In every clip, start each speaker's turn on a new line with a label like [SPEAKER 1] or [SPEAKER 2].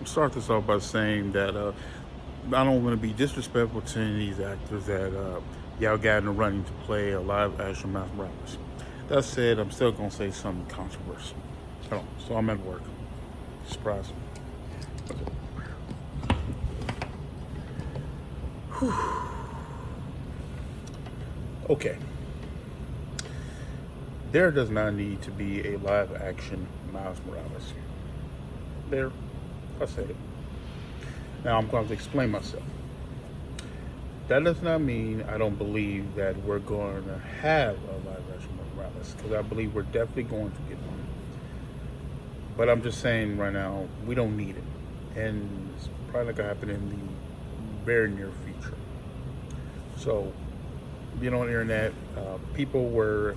[SPEAKER 1] start this off by saying that I don't want to be disrespectful to any of these actors that y'all got in the running to play a live action Miles Morales. That said, I'm still gonna say something controversial. Hold on. So I'm at work. Surprise. Okay. There does not need to be a live action Miles Morales. There, I said it. Now I'm going to explain myself. That does not mean I don't believe that we're going to have a live action Morales, because I believe we're definitely going to get one. But I'm just saying right now, we don't need it. And it's probably not going to happen in the very near future. So, on the internet, people were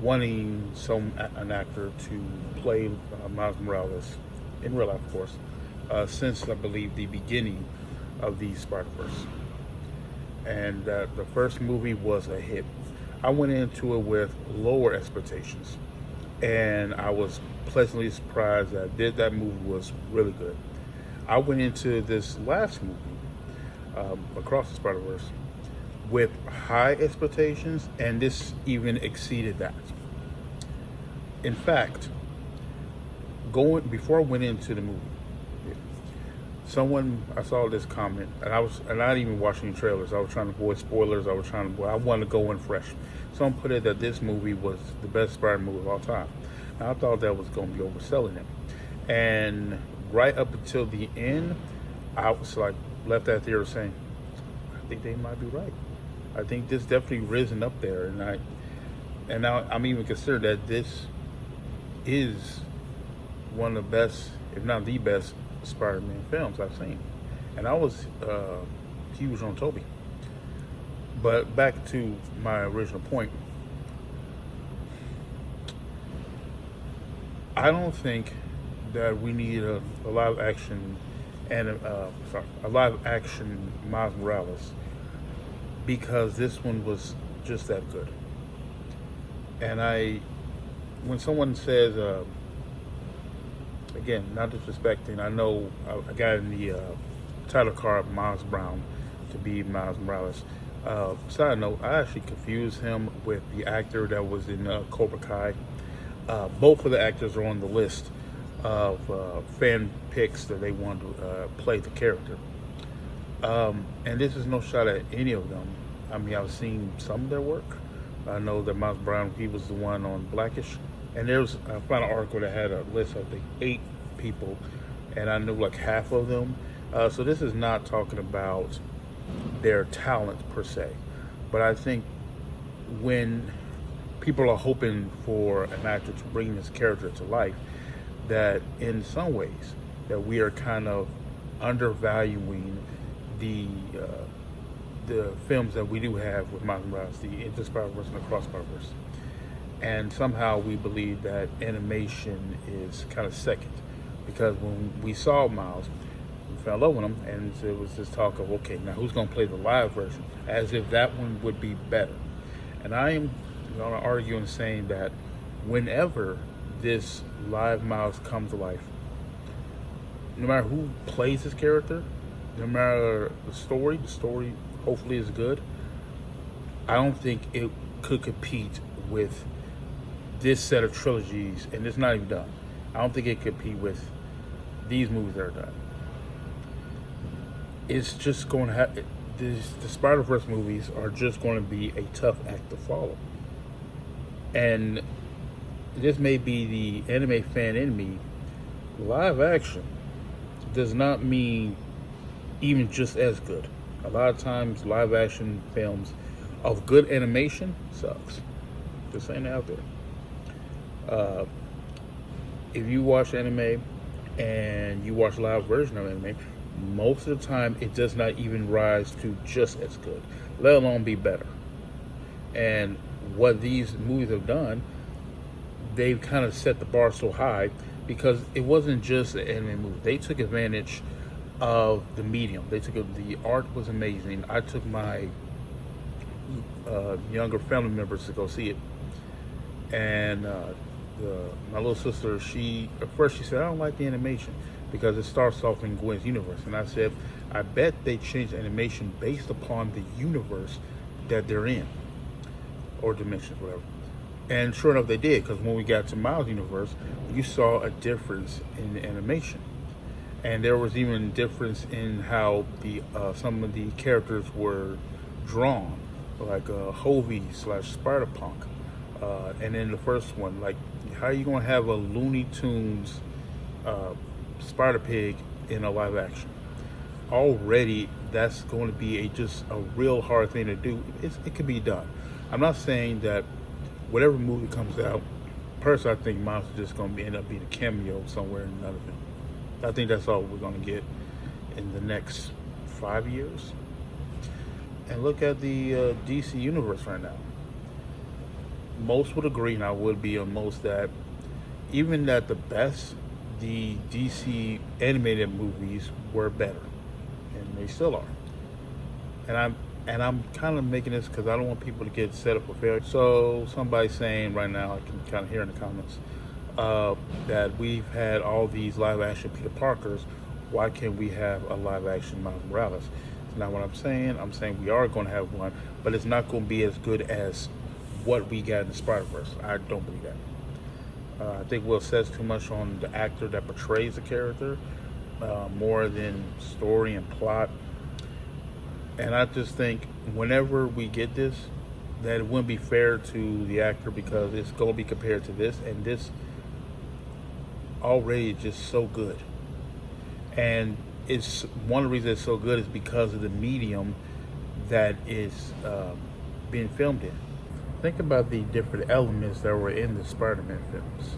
[SPEAKER 1] wanting an actor to play Miles Morales in real life, of course, since I believe the beginning of the Spider-Verse, and the first movie was a hit. I went into it with lower expectations, and I was pleasantly surprised that movie was really good. I went into this last movie, Across the Spider-Verse, with high expectations, and this even exceeded that. In fact, going before I went into the movie, I saw this comment, and I didn't even watch any trailers. I was trying to avoid spoilers. I wanted to go in fresh. Someone put it that this movie was the best Spider movie of all time. Now, I thought that was going to be overselling it, and right up until the end, I was like left that theater saying, I think they might be right. I think this definitely risen up there, and now I'm even considered that this is one of the best, if not the best, Spider-Man films I've seen. And I was huge on Toby. But back to my original point, I don't think that we need a live action a live action Miles Morales, because this one was just that good. And when someone says, again, not disrespecting, I know I got in the title card Miles Brown to be Miles Morales. Side note, I actually confused him with the actor that was in Cobra Kai. Both of the actors are on the list of fan picks that they want to play the character. And this is no shot at any of them. I mean, I've seen some of their work. I know that Miles Brown, he was the one on Blackish. And I found an article that had a list of, I think, 8 people, and I knew like half of them. So this is not talking about their talent per se. But I think when people are hoping for an actor to bring this character to life, that in some ways that we are kind of undervaluing the films that we do have with Miles Morales, the Into Spider-Verse and Across Spider-Verse. And somehow we believe that animation is kind of second, because when we saw Miles, we fell in love with him, and it was this talk of, okay, now who's going to play the live version, as if that one would be better. And I am going to argue and saying that whenever this live Miles comes to life, no matter who plays this character, no matter the story hopefully is good, I don't think it could compete with this set of trilogies, and it's not even done. I don't think it could compete with these movies that are done. It's just going to have the Spider-Verse movies are just going to be a tough act to follow. And this may be the anime fan in me. Live action does not mean even just as good. A lot of times, live action films of good animation sucks. Just saying it out there. If you watch anime and you watch live version of anime, most of the time it does not even rise to just as good, let alone be better. And what these movies have done, they've kind of set the bar so high, because it wasn't just an anime movie. They took advantage of the medium. The art was amazing. I took my younger family members to go see it, and my little sister, at first she said I don't like the animation because it starts off in Gwen's universe, and I said I bet they changed the animation based upon the universe that they're in, or dimensions, whatever. And sure enough, they did, because when we got to Miles' universe, you saw a difference in the animation, and there was even a difference in how the some of the characters were drawn, like Hovey slash Spider-Punk. And then the first one, like, how are you gonna have a Looney Tunes Spider-Pig in a live action? Already, that's going to be just a real hard thing to do. It could be done. I'm not saying that whatever movie comes out, personally, I think Miles is just going to end up being a cameo somewhere in another film. I think that's all we're going to get in the next 5 years. And look at the DC universe right now. Most would agree, and I would be on most, that even at the best, the DC animated movies were better, and they still are. And I'm kind of making this because I don't want people to get set up for failure. So somebody's saying right now, I can kind of hear in the comments, that we've had all these live action Peter Parkers. Why can't we have a live action Miles Morales? It's not what I'm saying. I'm saying we are going to have one, but it's not going to be as good as what we got in the Spider-Verse. I don't believe that. I think Will says too much on the actor that portrays the character, more than story and plot. And I just think whenever we get this, that it wouldn't be fair to the actor, because it's going to be compared to this, and this already is just so good. And it's one of the reasons it's so good is because of the medium that is being filmed in. Think about the different elements that were in the Spider-Man films.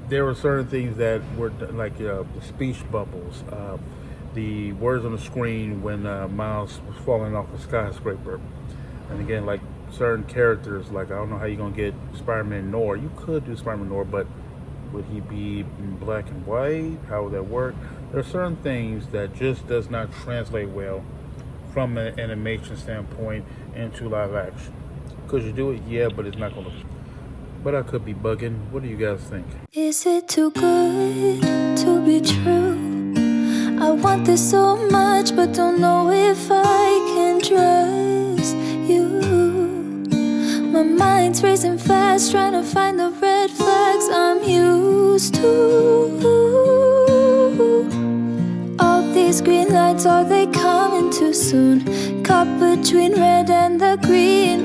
[SPEAKER 1] There were certain things that were like the speech bubbles, the words on the screen when Miles was falling off a skyscraper. And again, like certain characters, like I don't know how you're going to get Spider-Man Noir. You could do Spider-Man Noir, but would he be in black and white? How would that work? There are certain things that just does not translate well from an animation standpoint into live action. Could you do it? Yeah, but it's not going to. But I could be bugging. What do you guys think?
[SPEAKER 2] Is it too good to be true? I want this so much, but don't know if I can trust you. My mind's racing fast, trying to find the red flags I'm used to. All these green lights, are they coming too soon? Caught between red and the green.